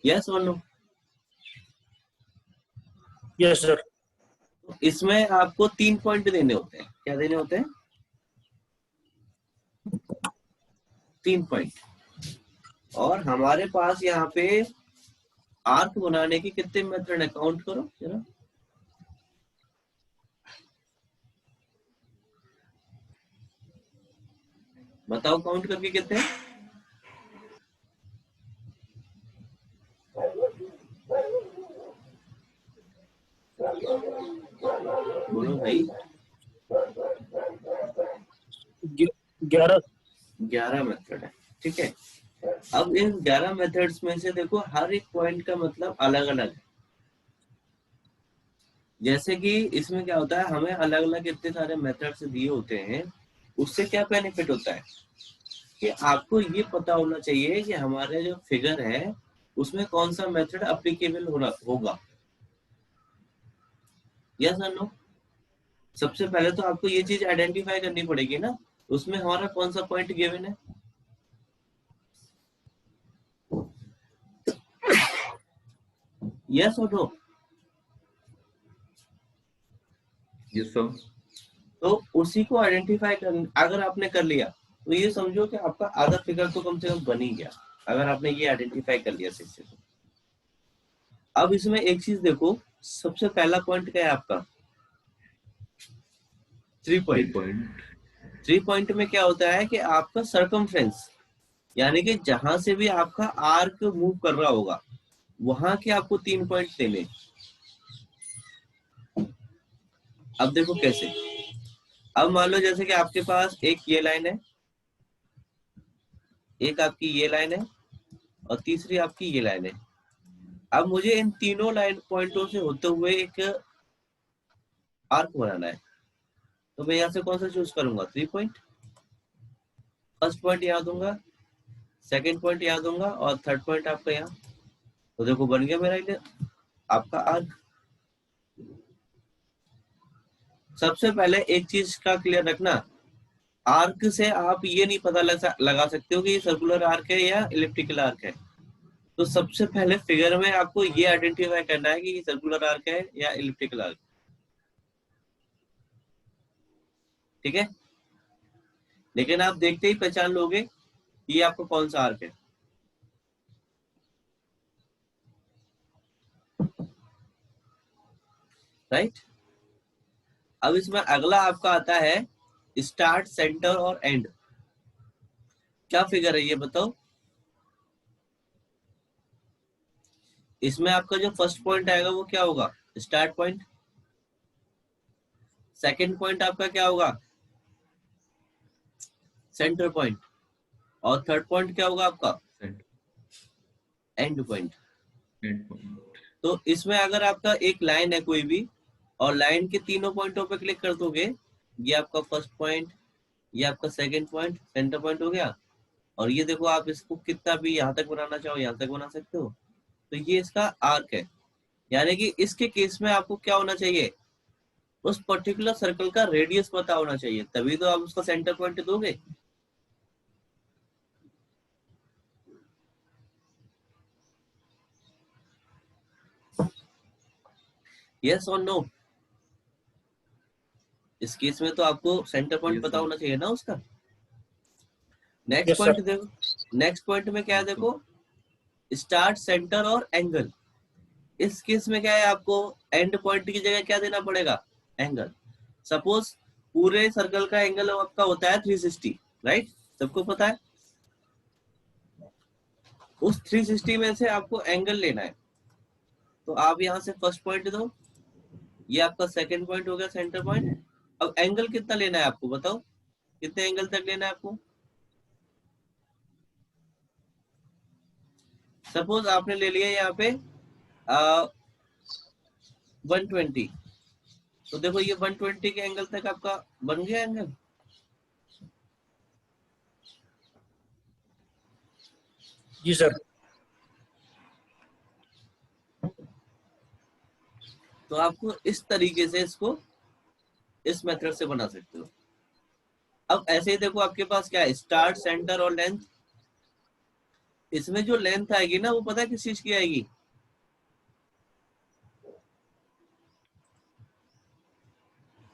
Yes और no? Yes sir. इसमें आपको 3 पॉइंट देने होते हैं। क्या देने होते हैं? 3 पॉइंट। और हमारे पास यहाँ पे आर्क बनाने के कितने मेथड है, काउंट करो जरा। बताओ काउंट करके कितने? बोलो भाई। 11। 11 मेथड है, ठीक है। अब इन 11 मेथड्स में से देखो हर एक पॉइंट का मतलब अलग अलग है। जैसे कि इसमें क्या होता है, हमें अलग अलग इतने सारे मेथड्स दिए होते हैं, उससे क्या बेनिफिट होता है कि आपको ये पता होना चाहिए कि हमारे जो फिगर है उसमें कौन सा मेथड अप्लीकेबल होगा। यस और नो? सबसे पहले तो आपको ये चीज आइडेंटिफाई करनी पड़ेगी ना, उसमें हमारा कौन सा पॉइंट गिवन है। यस और नो? Yes sir. तो उसी को आइडेंटिफाई कर, अगर आपने कर लिया तो ये समझो कि आपका आधा फिगर तो कम से कम बन ही गया, अगर आपने ये आइडेंटिफाई कर लिया सही से। अब इसमें एक चीज देखो, सबसे पहला पॉइंट क्या है आपका? 3 पॉइंट। 3 पॉइंट में क्या होता है कि आपका सरकमफ्रेंस, यानी कि जहां से भी आपका आर्क मूव कर रहा होगा वहां के आपको 3 पॉइंट देने। अब देखो कैसे। अब मान लो जैसे कि आपके पास एक ये लाइन है, एक आपकी ये लाइन है, और तीसरी आपकी ये लाइन है। अब मुझे इन तीनों लाइन पॉइंटों से होते हुए एक आर्क बनाना है, तो मैं यहाँ से कौन सा चूज करूंगा? 3 पॉइंट। फर्स्ट पॉइंट यहाँ दूंगा, सेकंड पॉइंट यहाँ दूंगा, और थर्ड पॉइंट आपका यहाँ। तो देखो बन गया मेरा आपका आर्क। सबसे पहले एक चीज का क्लियर रखना, आर्क से आप ये नहीं पता लगा सकते हो कि ये सर्कुलर आर्क है या इलिप्टिकल आर्क है। तो सबसे पहले फिगर में आपको ये आइडेंटिफाई करना है कि ये सर्कुलर आर्क है या इलिप्टिकल आर्क, ठीक है। लेकिन आप देखते ही पहचान लोगे कि ये आपको कौन सा आर्क है। राइट। अब इसमें अगला आपका आता है स्टार्ट, सेंटर और एंड। क्या फिगर है ये बताओ? इसमें आपका जो फर्स्ट पॉइंट आएगा वो क्या होगा? Start point. सेकंड पॉइंट आपका क्या होगा? Centre point. और थर्ड पॉइंट क्या होगा आपका? And point. तो इसमें अगर आपका एक लाइन है कोई भी, और लाइन के तीनों पॉइंटों पे क्लिक कर दोगे, ये आपका फर्स्ट पॉइंट, ये आपका सेकंड पॉइंट, सेंटर पॉइंट हो गया। और ये देखो आप इसको कितना भी यहाँ तक बनाना चाहो यहाँ तक बना सकते हो। तो ये इसका आर्क है। यानी कि इसके केस में आपको क्या होना चाहिए? उस पर्टिकुलर सर्कल का रेडियस पता होना चाहिए, तभी तो आप उसका सेंटर पॉइंट दोगे। यस और नो? इस केस में तो आपको सेंटर पॉइंट पता होना चाहिए ना उसका। नेक्स्ट पॉइंट देखो, नेक्स्ट पॉइंट में क्या है देखो, स्टार्ट, सेंटर और एंगल। इस केस में क्या है, आपको एंड पॉइंट की जगह क्या देना पड़ेगा? एंगल। सपोज पूरे सर्कल का एंगल आपका होता है 360, राइट? सबको पता है। उस 360 में से आपको एंगल लेना है, तो आप यहां से फर्स्ट पॉइंट दो, ये आपका सेकंड पॉइंट हो गया, सेंटर पॉइंट। अब एंगल कितना लेना है आपको बताओ, कितने एंगल तक लेना है आपको? सपोज आपने ले लिया यहाँ पे 120, तो देखो ये 120 के एंगल तक आपका बन गया एंगल। जी सर। तो आपको इस तरीके से इसको इस मेथड से बना सकते हो। अब ऐसे ही देखो आपके पास क्या है, स्टार्ट, सेंटर और लेंथ। इसमें जो लेंथ आएगी ना वो पता है किस चीज की आएगी?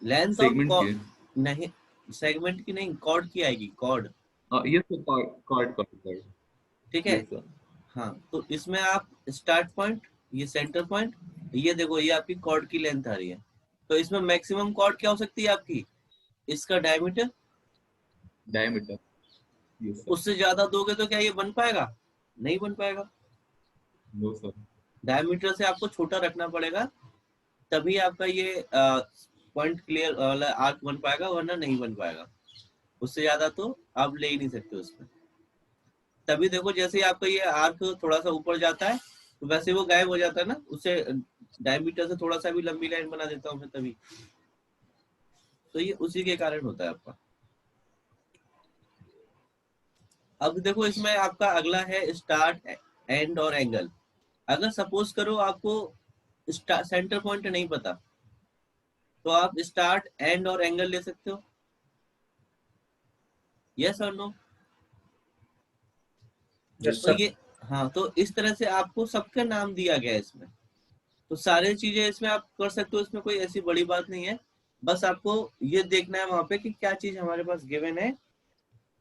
लेंथ सेगमेंट और की? नहीं, सेगमेंट की नहीं, कॉर्ड की आएगी, कॉर्ड। Yes sir, chord. ठीक है। Yes sir. हाँ, तो इसमें आप स्टार्ट पॉइंट, ये सेंटर पॉइंट, ये देखो ये आपकी कॉर्ड की लेंथ आ रही है। तो इसमें मैक्सिमम कॉर्ड क्या हो सकती है आपकी? इसका डायमीटर। डायमीटर। Yes sir. उससे ज्यादा दोगे तो क्या ये बन पाएगा? नहीं बन पाएगा। No sir. डायमीटर से आपको छोटा रखना पड़ेगा, तभी आपका ये पॉइंट क्लियर आर्क बन पाएगा, वरना नहीं बन पाएगा। उससे ज्यादा तो आप ले ही नहीं सकते उसमें। तभी देखो जैसे ही आपका ये आर्क थोड़ा सा ऊपर जाता है तो वैसे वो गायब हो जाता है ना, उससे डायमीटर से थोड़ा सा भी लंबी लाइन बना देता हूँ मैं तभी। तो ये उसी के कारण होता है आपका। अब देखो इसमें आपका अगला है स्टार्ट, एंड और एंगल। अगर सपोज करो आपको सेंटर पॉइंट नहीं पता, तो आप स्टार्ट, एंड और एंगल ले सकते हो। यस और नो? यस तो सर। ये, हाँ, तो इस तरह से आपको सबका नाम दिया गया है इसमें। तो सारी चीजें इसमें आप कर सकते हो, इसमें कोई ऐसी बड़ी बात नहीं है। बस आपको ये देखना है वहां पे कि क्या चीज हमारे पास गिवन है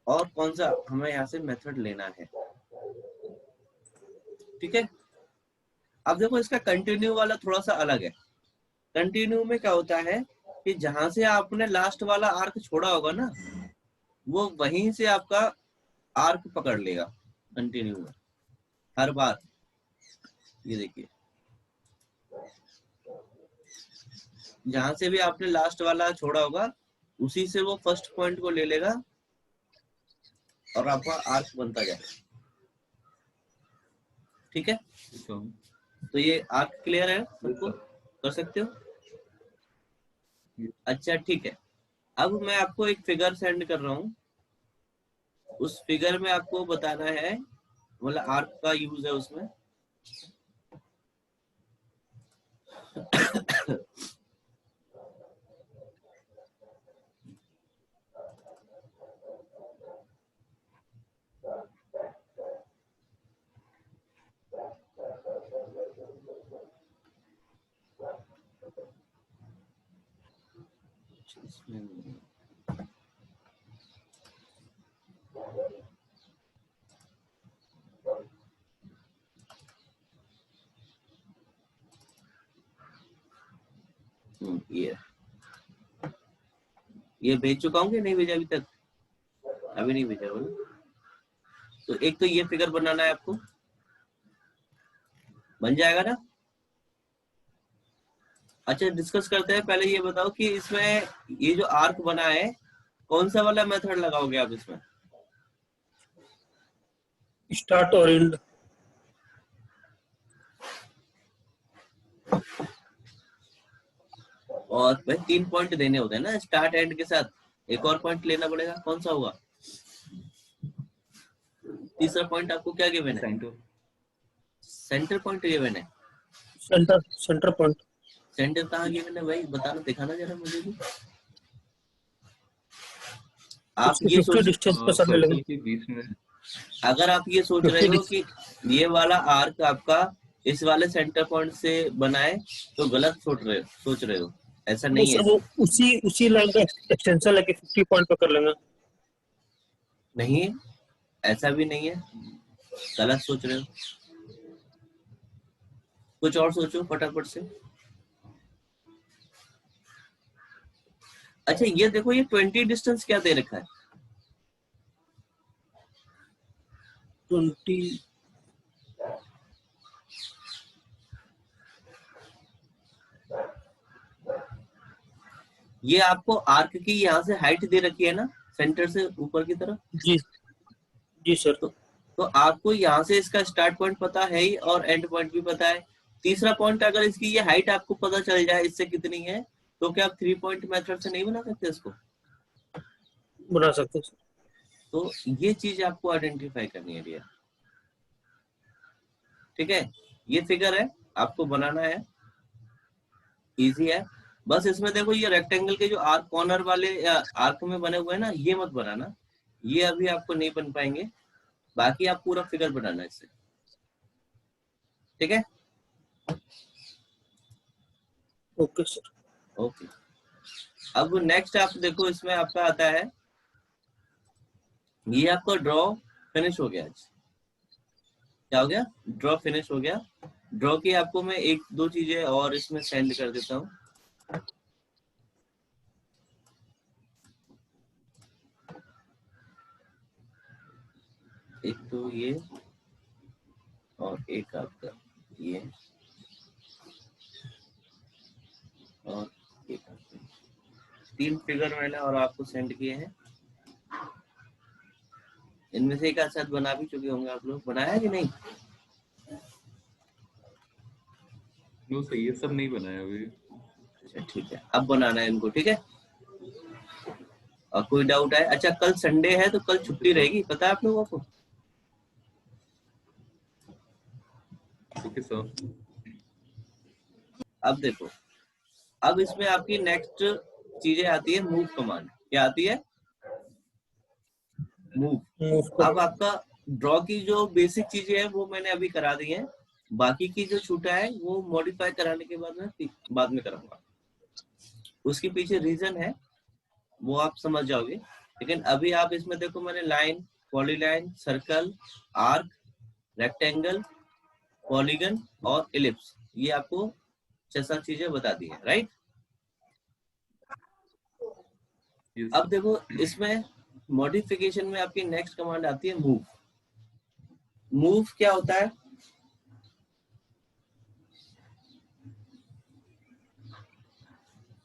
और कौन सा हमें यहाँ से मेथड लेना है। ठीक है। अब देखो इसका कंटिन्यू वाला थोड़ा सा अलग है। कंटिन्यू में क्या होता है कि जहां से आपने लास्ट वाला आर्क छोड़ा होगा ना, वो वहीं से आपका आर्क पकड़ लेगा कंटिन्यू में हर बार। ये देखिए, जहां से भी आपने लास्ट वाला छोड़ा होगा उसी से वो फर्स्ट पॉइंट को ले लेगा और आपका आर्क बनता जाएगा। ठीक है। तो ये आर्क क्लियर है सबको? कर सकते हो? अच्छा ठीक है। अब मैं आपको एक फिगर सेंड कर रहा हूँ। उस फिगर में आपको बताना है, मतलब आर्क का यूज है उसमें। ये भेज चुका हूँ कि नहीं भेजा अभी तक? अभी नहीं भेजा बोलो। तो एक तो ये फिगर बनाना है आपको, बन जाएगा ना? अच्छा, डिस्कस करते हैं। पहले ये बताओ कि इसमें ये जो आर्क बना है, कौन सा वाला मेथड लगाओगे आप इसमें? स्टार्ट और एंड। और भाई 3 पॉइंट देने होते हैं ना स्टार्ट एंड के साथ, एक और पॉइंट लेना पड़ेगा। कौन सा होगा तीसरा पॉइंट? आपको क्या गिवन है? सेंटर पॉइंट गिवन है। Centre point. सेंटर कहाँ गिवन है भाई? बताना, दिखाना जरा मुझे भी। आप उसके ये 50 सोच, डिस्टेंस पे सब मिलेंगे। सर्कल के बीच में। अगर आप ये सोच रहे 50 हो कि ये वाला आर्क आपका इस वाले सेंटर पॉइंट से बना है, तो गलत सोच रहे हो। ऐसा वो नहीं है। सब वो उसी लाइन का एक्सटेंशन लेके 50 पॉइंट पे कर लेंगे। नहीं है, ऐसा भी नहीं है, गलत सोच रहे हो। कुछ और सोचो फटाफट से। अच्छा ये देखो, ये 20 डिस्टेंस क्या दे रखा है? 20। ये आपको आर्क की यहाँ से हाइट दे रखी है ना, सेंटर से ऊपर की तरफ। जी जी सर। तो आपको यहाँ से इसका स्टार्ट पॉइंट पता है ही और एंड पॉइंट भी पता है। तीसरा पॉइंट, अगर इसकी ये हाइट आपको पता चल जाए इससे कितनी है, तो क्या आप 3 पॉइंट मेथड से नहीं बना सकते इसको? बना सकते हैं सर। तो ये चीज आपको आइडेंटिफाई करनी है भैया। ठीक है। ये फिगर है, आपको बनाना है, इजी है। बस इसमें देखो ये रेक्टेंगल के जो आर्क कॉर्नर वाले आर्क में बने हुए हैं ना, ये मत बनाना, ये अभी आपको नहीं बन पाएंगे। बाकी आप पूरा फिगर बनाना है इससे, ठीक है? Okay sir. ओके, अब नेक्स्ट आप देखो, इसमें आपका आता है, ये आपका ड्रॉ फिनिश हो गया। क्या हो गया? ड्रॉ फिनिश हो गया। ड्रॉ की आपको मैं एक दो चीजें और इसमें सेंड कर देता हूँ। एक तो ये और एक आपका ये और एक आपका, 3 फिगर मैंने और आपको सेंड किए हैं। इनमें से एक आध शायद बना भी चुके होंगे आप लोग, बनाया कि नहीं? नो सर, ये सब नहीं बनाया अभी। अच्छा ठीक है, अब बनाना है इनको, ठीक है? और कोई डाउट है? अच्छा, कल संडे है तो कल छुट्टी रहेगी, पता है आप लोगों को? Okay sir. अब देखो, अब इसमें आपकी नेक्स्ट चीजें आती है मूव कमांड। क्या आती है? मूव। अब आपका ड्रॉ की जो बेसिक चीजें हैं वो मैंने अभी करा दी हैं, बाकी की जो छूटा है वो मॉडिफाई कराने के बाद में कराऊंगा। उसके पीछे रीजन है, वो आप समझ जाओगे। लेकिन अभी आप इसमें देखो, मैंने line, polyline, circle, arc, rectangle, polygon और इलिप्स, ये आपको 6-7 चीजें बता दी है, राइट? अब देखो, इसमें मॉडिफिकेशन में आपकी नेक्स्ट कमांड आती है मूव। मूव क्या होता है?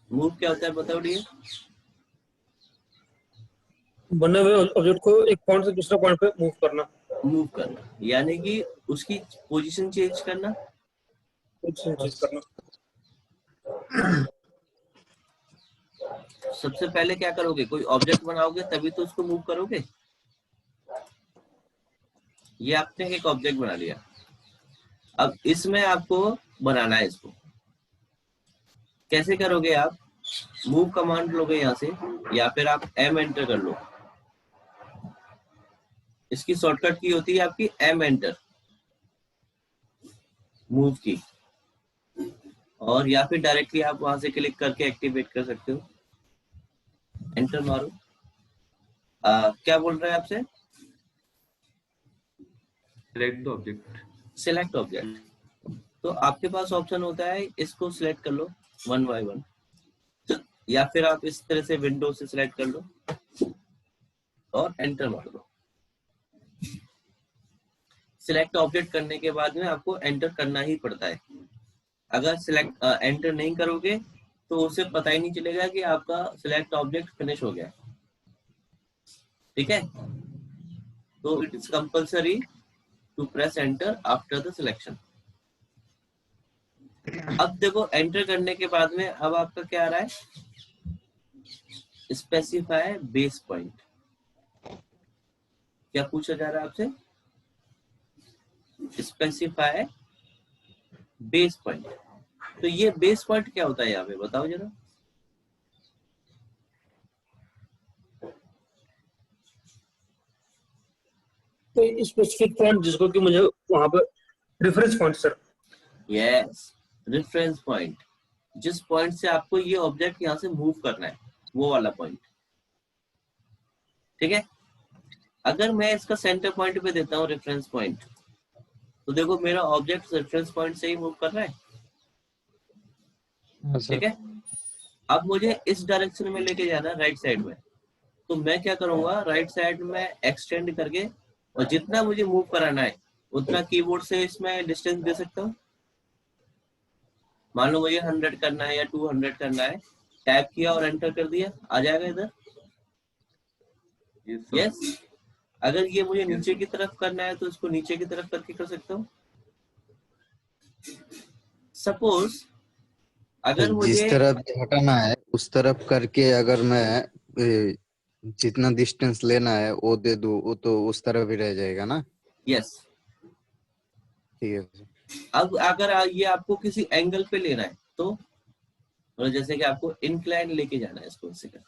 मूव क्या होता है बताओ डियर? बने हुए ऑब्जेक्ट को एक पॉइंट से दूसरे पॉइंट पे मूव करना। मूव करना यानी कि उसकी पोजीशन चेंज करना। कुछ चीज करना। सबसे पहले क्या करोगे? कोई ऑब्जेक्ट बनाओगे तभी तो उसको मूव करोगे। ये आपने एक ऑब्जेक्ट बना लिया, अब इसमें आपको बनाना है इसको। कैसे करोगे आप? मूव कमांड लोगे यहाँ से, या फिर आप एम एंटर कर लो। इसकी शॉर्टकट की होती है आपकी एम एंटर, मूव की। और या फिर डायरेक्टली आप वहां से क्लिक करके एक्टिवेट कर सकते हो। एंटर मारो। क्या बोल रहा है आपसे? Select the object. Select object. तो आपके पास ऑप्शन होता है, इसको सिलेक्ट कर लो 1 बाय 1, या फिर आप इस तरह से विंडो से सिलेक्ट कर लो और एंटर मार दो। सिलेक्ट ऑब्जेक्ट करने के बाद में आपको एंटर करना ही पड़ता है। अगर सिलेक्ट एंटर नहीं करोगे तो उसे पता ही नहीं चलेगा कि आपका सिलेक्ट ऑब्जेक्ट फिनिश हो गया, ठीक है? तो it is compulsory to press enter after the selection. अब देखो, एंटर करने के बाद में अब आपका क्या आ रहा है? Specify base point. क्या पूछा जा रहा है आपसे? Specify base point. तो ये बेस पॉइंट क्या होता है यहाँ पे बताओ जरा। तो स्पेसिफिक पॉइंट जिसको कि मुझे वहां पे reference point sir. Yes, reference point. जिस पॉइंट से आपको ये ऑब्जेक्ट यहाँ से मूव करना है, वो वाला पॉइंट, ठीक है? अगर मैं इसका सेंटर पॉइंट पे देता हूँ रेफरेंस पॉइंट, तो देखो मेरा ऑब्जेक्ट रेफरेंस पॉइंट से ही मूव कर रहा है, ठीक है? अब मुझे इस डायरेक्शन में लेके जाना है, राइट साइड में। तो मैं क्या करूंगा, राइट साइड में एक्सटेंड करके, और जितना मुझे मूव कराना है उतना कीबोर्ड से इसमें डिस्टेंस दे सकता हूँ। मान लो मुझे 100 करना है या 200 करना है, टैप किया और एंटर कर दिया, आ जाएगा इधर। यस। अगर ये मुझे नीचे की तरफ करना है तो इसको नीचे की तरफ करके कर सकता हूँ। सपोज अगर मुझे जिस तरफ हटाना है उस तरफ करके अगर मैं जितना डिस्टेंस लेना है वो दे दूं, वो तो उस तरफ ही रह जाएगा ना? यस। ठीक है। अब अगर ये आपको किसी एंगल पे लेना है तो, और जैसे कि आपको इंक्लाइन लेके जाना है इसको, इसी का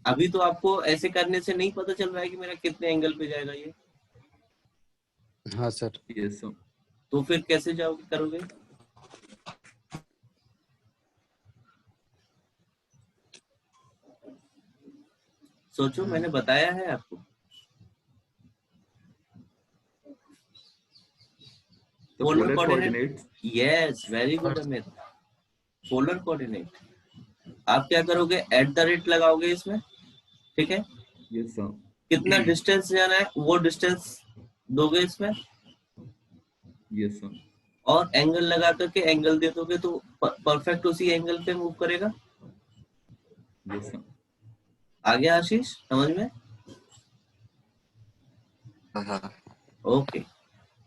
अभी तो आपको ऐसे करने से नहीं पता चल रहा है कि मेरा कितने एंगल पे जाएगा ये, हाँ सर। Yes sir. तो फिर कैसे जाओगे करोगे? सोचो, मैंने बताया है आपको। तो polar polar coordinate, coordinates. Yes very good Amit. Polar coordinate आप क्या करोगे, एट द रेट लगाओगे इसमें, ठीक है? Yes sir. कितना डिस्टेंस जाना है वो डिस्टेंस दोगे इसमें, यस सर। और एंगल लगा करके एंगल दे दोगे तो परफेक्ट उसी एंगल पे मूव करेगा। Yes sir. आ गया आशीष समझ में? हाँ। ओके।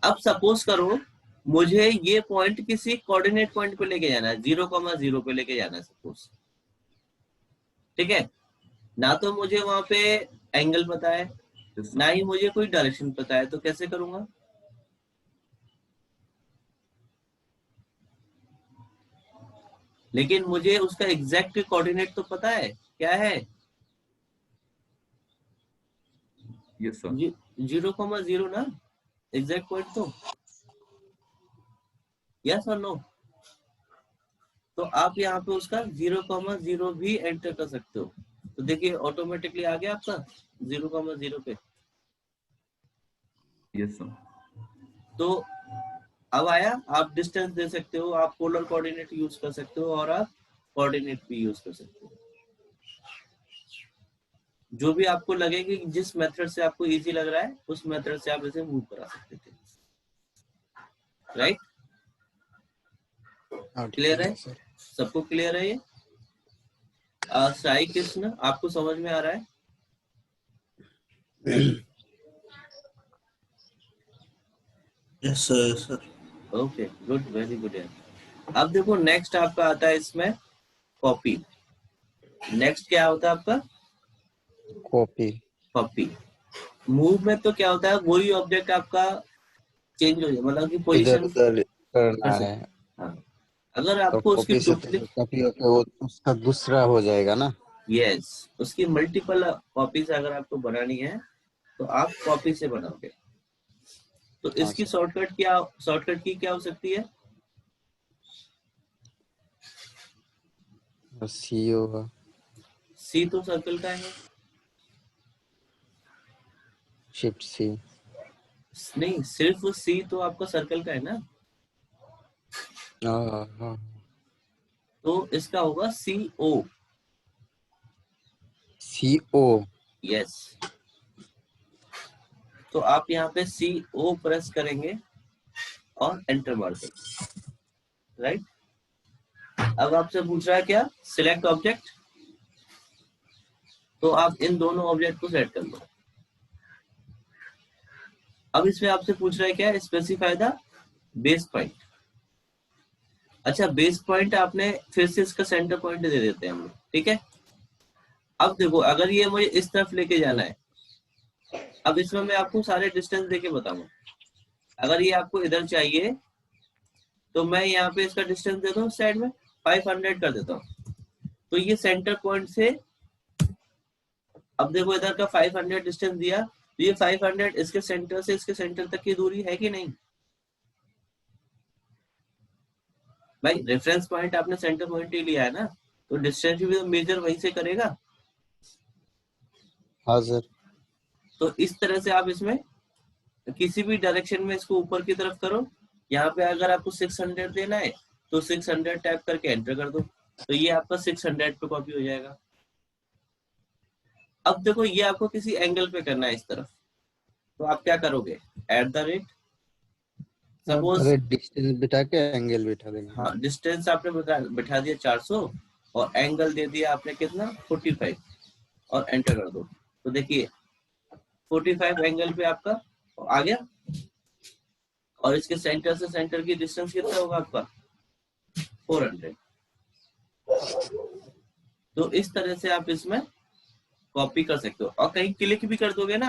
अब सपोज करो मुझे ये पॉइंट किसी कोऑर्डिनेट पॉइंट पे लेके जाना है, 0,0 पे लेके जाना है सपोज, ठीक है? ना तो मुझे वहां पे एंगल पता है, यस ना सर। ही मुझे कोई डायरेक्शन पता है, तो कैसे करूंगा? लेकिन मुझे उसका एग्जैक्ट कोऑर्डिनेट तो पता है, क्या है? Yes sir. 0,0 ना, एग्जैक्ट पॉइंट तो, यस और नो? तो आप यहाँ पे उसका 0,0 भी एंटर कर सकते हो, तो देखिए ऑटोमेटिकली आ गया आपका 0,0 पे। Yes sir. तो अब आया, आप डिस्टेंस दे सकते हो, आप पोलर कोऑर्डिनेट यूज कर सकते हो, और आप कोऑर्डिनेट भी यूज कर सकते हो, जो भी आपको लगे कि जिस मेथड से आपको इजी लग रहा है उस मेथड से आप इसे मूव करा सकते थे, राइट? क्लियर है? सर। सबको क्लियर है ये? साई कृष्ण आपको समझ में आ रहा है? Yes sir. Okay good, very good यार। अब देखो नेक्स्ट आपका आता है इसमें कॉपी। नेक्स्ट क्या होता है आपका? कॉपी। कॉपी। मूव में तो क्या होता है, वही ऑब्जेक्ट आपका चेंज हो जाए, मतलब कि इधर पोजीशन उधर कर करना है, सकते हैं। हाँ, अगर और आपको उसकी कॉपी से तो डुप्लीकेट, कॉपी होके वो उसका दूसरा हो जाएगा ना। यस, उसकी मल्टीपल कॉपीज अगर आपको बनानी है तो आप कॉपी से बनाओगे। तो हाँ इसकी सर। शॉर्टकट की क्या हो सकती है? सी होगा। सी तो सर्कल का है। Shift C. नहीं, सिर्फ सी तो आपका सर्कल का है ना, हाँ हाँ। तो इसका होगा CO। सी ओ। यस, तो आप यहाँ पे CO प्रेस करेंगे और एंटर मार देंगे, राइट? अब आपसे पूछ रहा है क्या, सिलेक्ट ऑब्जेक्ट, तो आप इन दोनों ऑब्जेक्ट को सेलेक्ट कर लो। अब इसमें आपसे पूछ रहा है क्या, स्पेसिफाई द बेस पॉइंट। अच्छा, बेस पॉइंट आपने फिर से इसका सेंटर पॉइंट दे देते हैं हम लोग, ठीक है? अब देखो अगर ये मुझे इस तरफ लेके जाना है, अब इसमें मैं आपको सारे डिस्टेंस देके बताऊंगा। अगर ये आपको इधर चाहिए तो मैं यहाँ पे इसका डिस्टेंस देता हूँ साइड में 500 कर देता हूँ, तो ये सेंटर पॉइंट से, अब देखो इधर का 500 डिस्टेंस दिया, तो ये 500 इसके सेंटर से इसके सेंटर तक की दूरी है कि नहीं भाई? रेफरेंस पॉइंट आपने सेंटर पॉइंट ही लिया है ना, तो डिस्टेंस भी तो मेजर वहीं से करेगा। हाँ सर। तो इस तरह से आप इसमें किसी भी डायरेक्शन में इसको ऊपर की तरफ करो। यहाँ पे अगर आपको 600 देना है तो 600 टाइप करके एंटर कर दो, तो ये आपका 600 पे कॉपी हो जाएगा। अब देखो ये आपको किसी एंगल पे करना है इस तरफ, तो आप क्या करोगे, at the rate, suppose, distance बिठा के एंगल बिठा देंगे। हाँ डिस्टेंस आपने बिठा दिया 400 और एंगल दे दिया आपने कितना 45 और एंटर कर दो, तो देखिए 45 एंगल पे आपका आ गया, और इसके सेंटर से सेंटर की डिस्टेंस कितना होगा आपका 400। तो इस तरह से आप इसमें कॉपी कर सकते हो, और कहीं क्लिक भी कर दोगे ना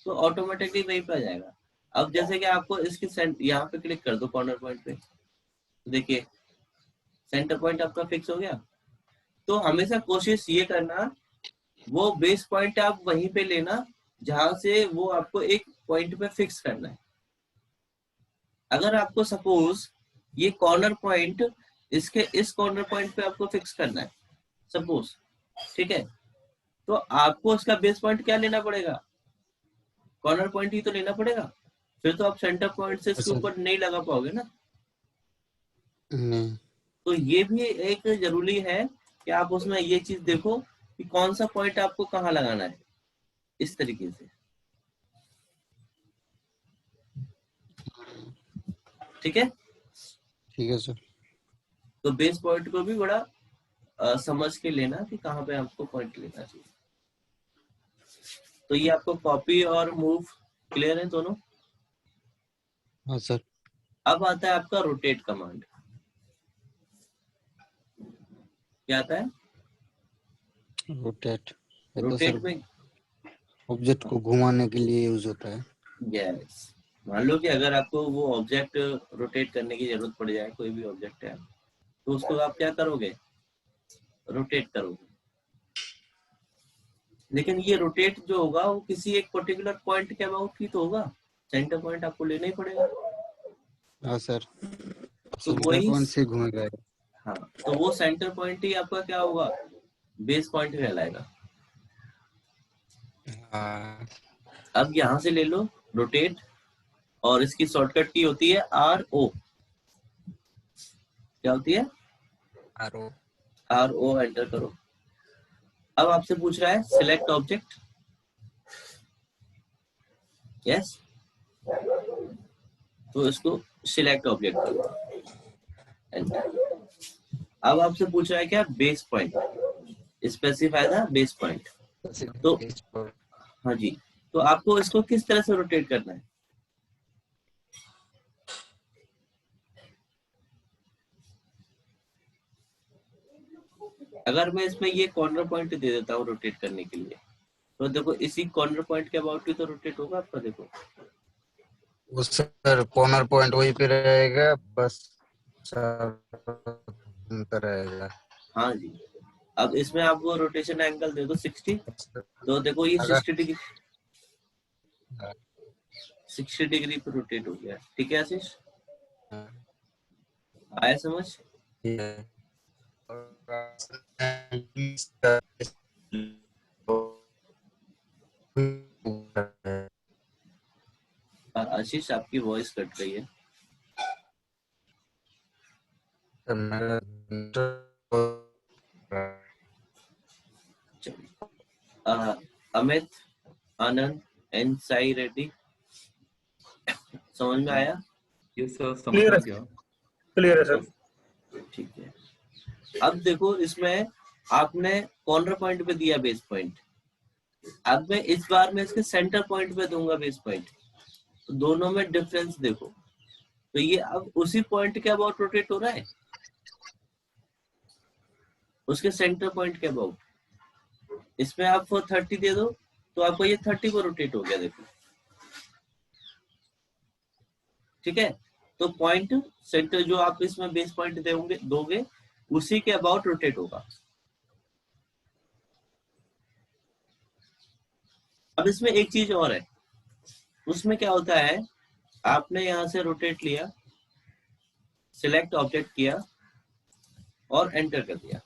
तो ऑटोमेटिकली वहीं पे आ जाएगा। अब जैसे कि आपको इसके यहाँ पे क्लिक कर दो कॉर्नर पॉइंट पे, तो देखिए सेंटर पॉइंट आपका फिक्स हो गया। तो हमेशा कोशिश ये करना वो बेस पॉइंट आप वहीं पे लेना जहां से वो आपको एक पॉइंट पे फिक्स करना है। अगर आपको सपोज ये कॉर्नर पॉइंट इसके इस कॉर्नर पॉइंट पे आपको फिक्स करना है सपोज, ठीक है, तो आपको उसका बेस पॉइंट क्या लेना पड़ेगा? कॉर्नर पॉइंट ही तो लेना पड़ेगा, फिर तो आप सेंटर पॉइंट से इसके अच्छा। ऊपर नहीं लगा पाओगे ना। नहीं। तो ये भी एक जरूरी है कि आप उसमें ये चीज देखो कि कौन सा पॉइंट आपको कहाँ लगाना है, इस तरीके से। ठीक है, ठीक है सर। तो बेस पॉइंट को भी बड़ा समझ के लेना कि कहाँ पे आपको पॉइंट लेना चाहिए। तो ये आपको कॉपी और मूव क्लियर है दोनों? हाँ सर। अब आता है आपका रोटेट कमांड। क्या आता है? रोटेट। ये तो सर रोटेट में ऑब्जेक्ट को घुमाने के लिए यूज होता है। यस, मान लो कि अगर आपको वो ऑब्जेक्ट रोटेट करने की जरूरत पड़ जाए, कोई भी ऑब्जेक्ट है, तो उसको आप क्या करोगे? रोटेट करोगे। लेकिन ये रोटेट जो होगा वो किसी एक पर्टिकुलर पॉइंट के अबाउट ही तो होगा, सेंटर पॉइंट आपको लेना ही पड़ेगा। हाँ सर, तो सेंटर वही, पॉइंट से घूमेगा। हाँ, तो वो सेंटर पॉइंट ही आपका क्या होगा? बेस पॉइंट कहलाएगा। हाँ। अब यहां से ले लो रोटेट, और इसकी शॉर्टकट की होती है RO। क्या होती है? आरो। RO, एंटर करो। अब आपसे पूछ रहा है सिलेक्ट ऑब्जेक्ट, यस, तो इसको सिलेक्ट ऑब्जेक्ट करो, एंटर। अब आपसे पूछ रहा है क्या? Base point, specify the base point. तो हाँ जी, तो आपको इसको किस तरह से रोटेट करना है? अगर मैं इसमें ये कॉर्नर पॉइंट दे देता हूँ रोटेट करने के लिए, तो देखो इसी कॉर्नर पॉइंट के अबाउट ही तो रोटेट होगा आपका। देखो वो सर कॉर्नर पॉइंट वहीं पे रहेगा, बस सर अंतर रहेगा। हाँ जी, अब इसमें आपको रोटेशन एंगल दे दो 60, तो देखो ये अगर 60 डिग्री पे रोटेट हो गया। ठीक है आशीष, आया समझ? आशीष आपकी वॉइस कट रही है। चलिए, अमित, आनंद एंड साई रेड्डी, समझ में आया? ये सर समझ क्लियर में है, गया। क्लियर है सर। ठीक है, अब देखो इसमें आपने कॉर्नर पॉइंट पे दिया बेस पॉइंट, अब मैं इस बार में इसके सेंटर पॉइंट पे दूंगा बेस पॉइंट, तो दोनों में डिफरेंस देखो। तो ये अब उसी पॉइंट के अबाउट रोटेट हो रहा है, उसके सेंटर पॉइंट के अबाउट। इसमें आप 30 दे दो तो आपको ये 30 को रोटेट हो गया, देखो। ठीक है, तो पॉइंट सेंटर जो आप इसमें बेस पॉइंट दोगे उसी के अबाउट रोटेट होगा। अब इसमें एक चीज और है, उसमें क्या होता है, आपने यहां से रोटेट लिया, सिलेक्ट ऑब्जेक्ट किया और एंटर कर दिया,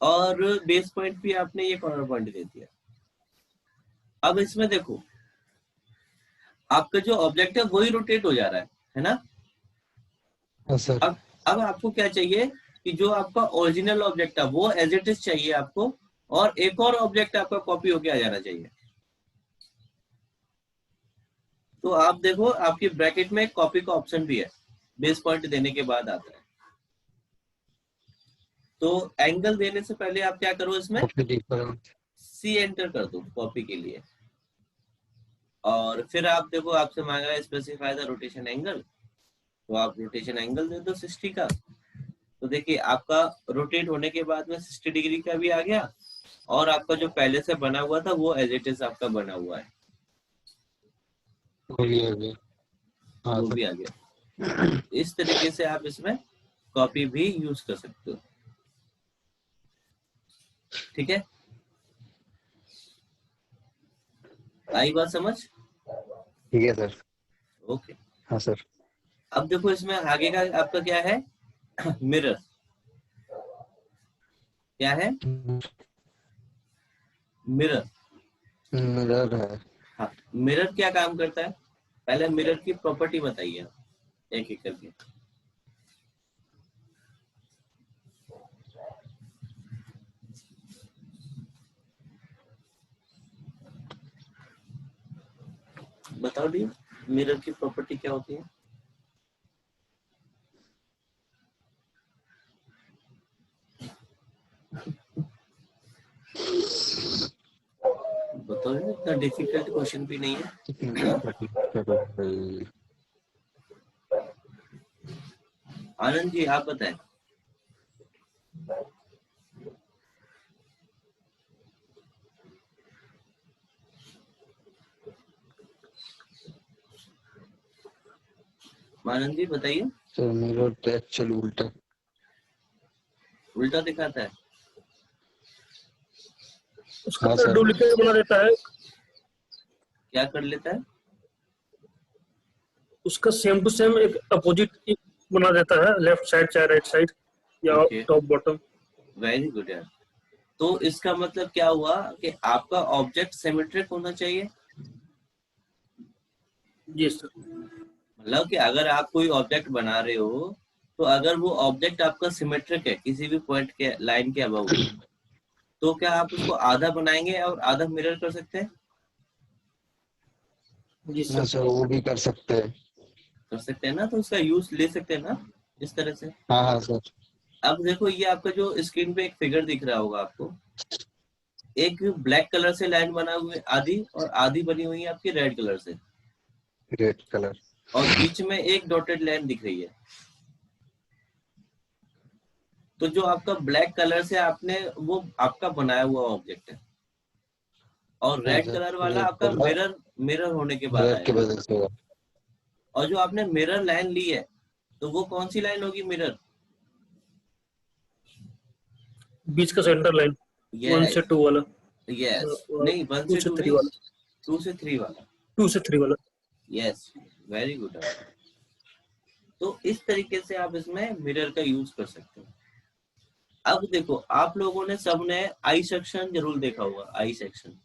और बेस पॉइंट भी आपने ये कॉर्नर पॉइंट दे दिया। अब इसमें देखो आपका जो ऑब्जेक्ट है वही रोटेट हो जा रहा है ना? सर। अब आपको क्या चाहिए कि जो आपका ओरिजिनल ऑब्जेक्ट है वो एज इट इज चाहिए आपको, और एक और ऑब्जेक्ट आपका कॉपी होके आ जाना चाहिए। तो आप देखो आपकी ब्रैकेट में कॉपी का ऑप्शन भी है, बेस पॉइंट देने के बाद आता है। तो एंगल देने से पहले आप क्या करो, इसमें C एंटर कर दो कॉपी के लिए, और फिर आप देखो आपसे मांग रहा है स्पेसिफाई द रोटेशन एंगल, तो आप रोटेशन एंगल दे दो 60 का। तो देखिए आपका रोटेट होने के बाद में 60 डिग्री का भी आ गया, और आपका जो पहले से बना हुआ था वो एज इट इज आपका बना हुआ है, वो भी आ गया। हाँ वो सर। भी आ गया। इस तरीके से आप इसमें कॉपी भी यूज कर सकते हो। ठीक है, आई बात समझ? ठीक है सर। ओके। हाँ सर। अब देखो इसमें आगे का आपका क्या है? मिरर। क्या है? मिरर। मिरर है। हाँ, मिरर क्या काम करता है? पहले मिरर की प्रॉपर्टी बताइए आप, एक एक करके। बताओ डी, मिरर की प्रॉपर्टी क्या होती है? बताओ, इतना डिफिकल्ट क्वेश्चन भी नहीं है। आनंद जी आप बताएं। आनंद जी बताइए। सर मिरर तो एक्चुअली उल्टा उल्टा दिखाता है। उसका हाँ तो सर। डुप्लीकेट बना देता है, क्या कर लेता है? उसका सेम टू सेम एक अपोजिट बना देता है, लेफ्ट साइड चाहे राइट साइड या okay, top bottom. Very good यार। तो इसका मतलब क्या हुआ कि आपका ऑब्जेक्ट सिमेट्रिक होना चाहिए। जी सर। मतलब कि अगर आप कोई ऑब्जेक्ट बना रहे हो, तो अगर वो ऑब्जेक्ट आपका सिमेट्रिक है किसी भी पॉइंट के लाइन के अबाउट, तो क्या आप उसको आधा बनाएंगे और आधा मिरर कर सकते हैं? जी हाँ सर। सर वो भी कर सकते हैं। कर सकते हैं ना, तो उसका यूज ले सकते हैं ना इस तरह से। हाँ हाँ सर। अब देखो ये आपका जो स्क्रीन पे एक फिगर दिख रहा होगा आपको, एक ब्लैक कलर से लाइन बना हुई है आधी, और आधी बनी हुई है आपकी रेड कलर से, रेड कलर। और बीच में एक डॉटेड लाइन दिख रही है। तो जो आपका ब्लैक कलर से आपने वो आपका बनाया हुआ ऑब्जेक्ट है, और हाँ रेड सर कलर वाला रेड आपका कलर मिरर, मिरर होने के बाद मिरर की आएगा। वजह से हुआ। और जो आपने मिरर लाइन ली है, तो वो कौन सी लाइन होगी मिरर? बीच का सेंटर लाइन, 1 से 2 वाला, यस, नहीं वन टू से से टू थ्री नहीं, वाला, 2 से 3 वाला। 2 से 3 वाला। Yes, very good. तो इस तरीके से आप इसमें मिरर का यूज कर सकते हो। अब देखो आप लोगों ने सबने आई सेक्शन जरूर देखा होगा, आई सेक्शन।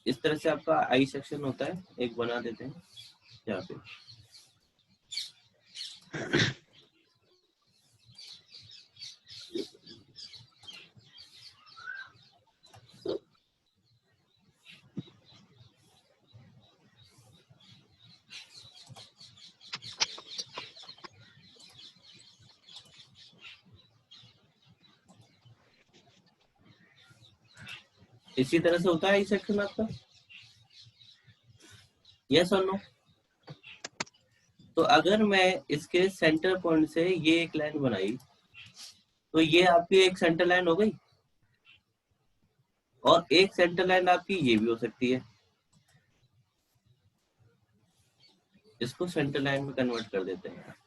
इस तरह से आपका आई सेक्शन होता है, एक बना देते हैं यहाँ पे। इसी तरह से होता है आई सेक्शन आपका, यस और नो? तो अगर मैं इसके सेंटर पॉइंट से ये एक लाइन बनाई, तो ये आपकी एक सेंटर लाइन हो गई, और एक सेंटर लाइन आपकी ये भी हो सकती है। इसको सेंटर लाइन में कन्वर्ट कर देते हैं।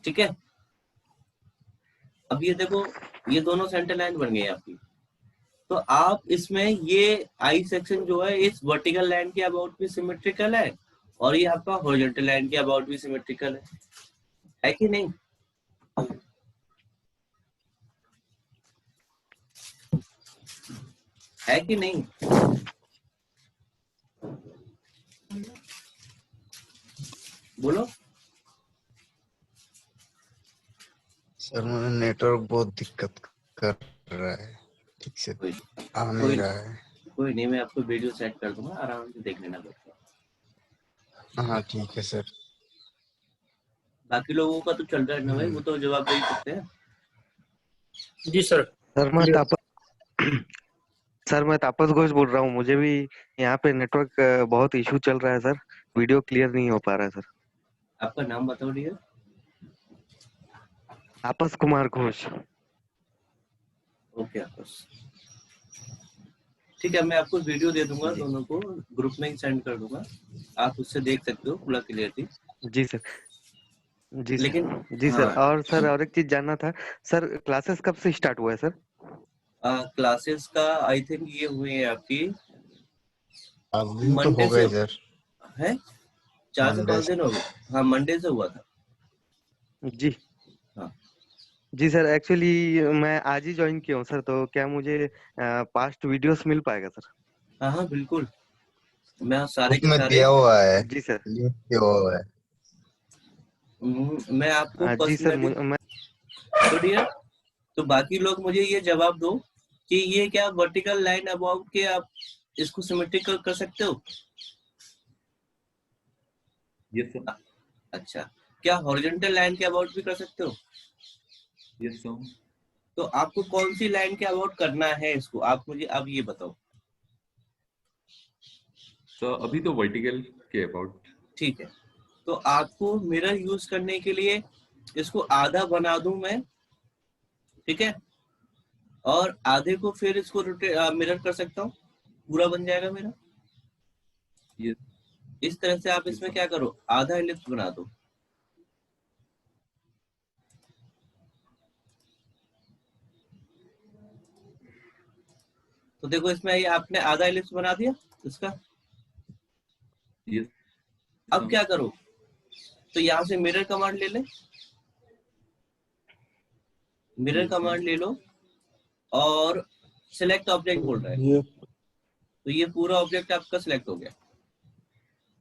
ठीक है, अब ये देखो, ये दोनों सेंटर लाइन बन गई आपकी। तो आप इसमें ये आई सेक्शन जो है इस वर्टिकल लाइन के अबाउट भी सिमेट्रिकल है, और ये आपका हॉरिजॉन्टल लाइन के अबाउट भी सिमेट्रिकल है कि नहीं? है कि नहीं? बोलो। सर मेरा नेटवर्क बहुत दिक्कत कर रहा है, ठीक से कोई आ नहीं कोई रहा है। कोई नहीं, मैं आपको वीडियो सेट कर दूंगा, आराम से देख लेना बैठ। हाँ ठीक है सर। बाकी लोगों का तो चल रहा है ना भाई, वो तो जवाब दे ही सकते हैं। जी सर। सर मैं सर मैं तापस घोष बोल रहा हूँ। मुझे भी यहाँ पे नेटवर्क बहुत इशू चल रहा है सर। वीडियो क्लियर नहीं हो पा रहा है सर। आपका नाम बताओ डियर। तापस कुमार घोष। ओके आपस, ठीक है, मैं आपको वीडियो दे दूंगा, जी। दोनों को ग्रुप में ही सेंड कर दूंगा, आप उससे देख सकते हो पूरा क्लियरली। जी सर। जी लेकिन सर। जी सर। हाँ, और सर और एक चीज जानना था सर, क्लासेस कब से स्टार्ट हुआ है सर? क्लासेस का आई थिंक ये हुए हैं आपकी आज दिन तो मंडे हो से गए सर, है, 4 से मंडे 5 दिन हो गए। हाँ, मंडे से हुआ था। जी। हाँ जी सर, एक्चुअली मैं आज ही ज्वाइन किया हूँ सर, तो क्या मुझे पास्ट वीडियोस मिल पाएगा सर? हाँ हाँ बिल्कुल, मैं सारे ग्रुप के में सारे दिया हुआ है, जी सर। लिंक दिया हुआ है। मैं आपको जी सर, पर्सनली मैं छोड़िए। तो बाकी लोग मुझे ये जवाब दो कि ये क्या वर्टिकल लाइन अबाउट के आप इसको सिमेट्रिकल कर सकते हो? Yes sir. अच्छा, क्या हॉरिजॉन्टल लाइन के अबाउट भी कर सकते हो? Yes sir. तो आपको कौन सी लाइन के अबाउट करना है इसको, आप मुझे अब ये बताओ। सर अभी तो वर्टिकल के अबाउट। ठीक है, तो आपको मिरर यूज करने के लिए इसको आधा बना दूं मैं, ठीक है, और आधे को फिर इसको मिरर कर सकता हूँ, पूरा बन जाएगा मेरा। यस। इस तरह से आप यस इसमें सर। क्या करो, आधा एलिप्स बना दो। तो देखो इसमें ये आपने आधा एलिप्स बना दिया इसका। यस अब सर। क्या करो, तो यहाँ से मिरर कमांड ले ले, मिरर यस सर। कमांड ले लो और सिलेक्ट ऑब्जेक्ट बोल रहा है, ये तो ये पूरा ऑब्जेक्ट आपका सिलेक्ट हो गया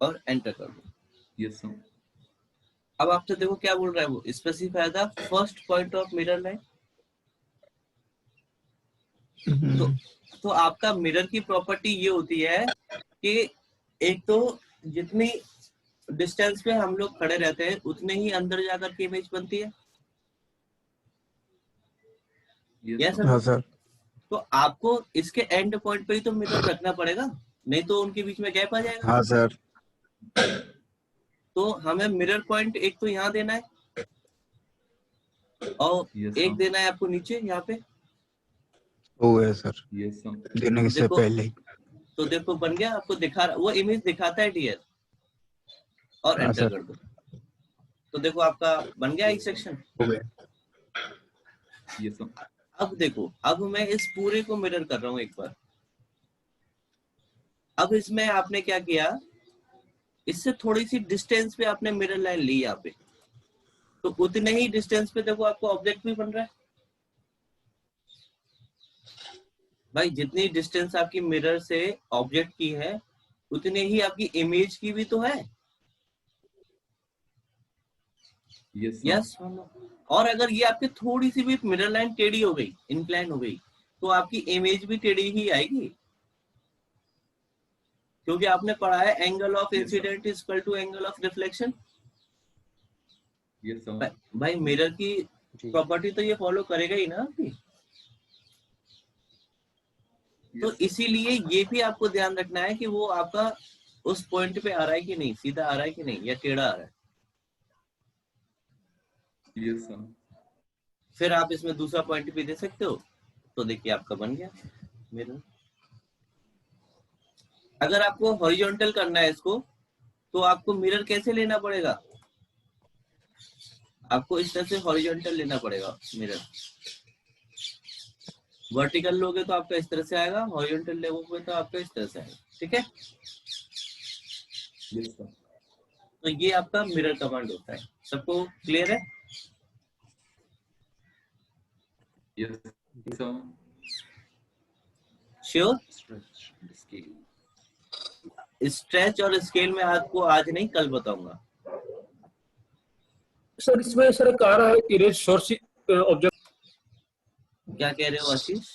और एंटर कर दो। Yes sir. अब आपसे देखो क्या बोल रहा है वो, specify the first point of mirror line. तो तो आपका मिरर की प्रॉपर्टी ये होती है कि एक तो जितनी डिस्टेंस पे हम लोग खड़े रहते हैं उतने ही अंदर जाकर के इमेज बनती है। Yes yes sir. हाँ सर। सर। तो आपको इसके एंड पॉइंट पे ही तो मिरर रखना पड़ेगा, नहीं तो उनके बीच में गैप आ जाएगा। हाँ सर। तो हमें मिरर पॉइंट एक तो यहाँ देना है और यस एक सर। देना है आपको नीचे यहाँ पे। हो गया सर, यस सर। देने तो से देखो, पहले ही। तो देखो बन गया, आपको दिखा वो इमेज दिखाता है डियर, और हाँ एंटर सर, कर दो। तो देखो आपका बन गया एक सेक्शन। हो गया। Yes sir. अब देखो, अब मैं इस पूरे को मिरर कर रहा हूँ एक बार। अब इसमें आपने क्या किया, इससे थोड़ी सी डिस्टेंस पे आपने मिरर लाइन ली यहाँ पे, तो उतने ही डिस्टेंस पे देखो आपको ऑब्जेक्ट भी बन रहा है। भाई जितनी डिस्टेंस आपकी मिरर से ऑब्जेक्ट की है उतने ही आपकी इमेज की भी तो है। Yes sir. यस। और अगर ये आपकी थोड़ी सी भी मिरर लाइन टेढ़ी हो गई, इंक्लाइन हो गई, तो आपकी इमेज भी टेढ़ी ही आएगी, क्योंकि आपने पढ़ा है angle of yes sir. Incident is equal to angle of reflection. Yes sir. भाई मिरर की जी। प्रॉपर्टी तो ये फॉलो करेगा ही ना आपकी। तो यस सर। इसीलिए ये भी आपको ध्यान रखना है कि वो आपका उस पॉइंट पे आ रहा है कि नहीं, सीधा आ रहा है कि नहीं, या टेढ़ा आ रहा है। Yes sir. फिर आप इसमें दूसरा पॉइंट भी दे सकते हो। तो देखिए आपका बन गया मिरर। अगर आपको हॉरिजॉन्टल करना है इसको, तो आपको मिरर कैसे लेना पड़ेगा, आपको इस तरह से हॉरिजॉन्टल लेना पड़ेगा मिरर। वर्टिकल लोगे तो आपका इस तरह से आएगा, हॉरिजॉन्टल लोगे तो आपका इस तरह से आएगा, ठीक है। Yes sir. तो ये आपका मिरर कमांड होता है। सबको क्लियर है? Yes sir. Sure? Stretch scale. Stretch और स्केल में आपको आज नहीं कल बताऊंगा। सर इसमें सर एक आ रहा है इरेज सोर्स ऑब्जेक्ट। क्या कह रहे हो आशीष?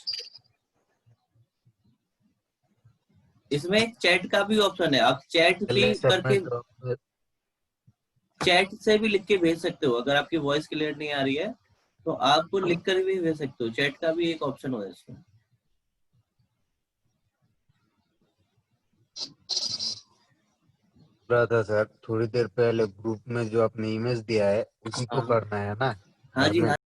इसमें चैट का भी ऑप्शन है, आप चैट भी करके, चैट से भी लिख के भेज सकते हो। अगर आपकी वॉइस क्लियर नहीं आ रही है तो आपको लिख कर भी भेज सकते हो, चैट का भी एक ऑप्शन हो इसमें। रहा था सर, थोड़ी देर पहले ग्रुप में जो आपने इमेज दिया है उसी को हाँ करना है ना हाँ घर जी, में। हाँ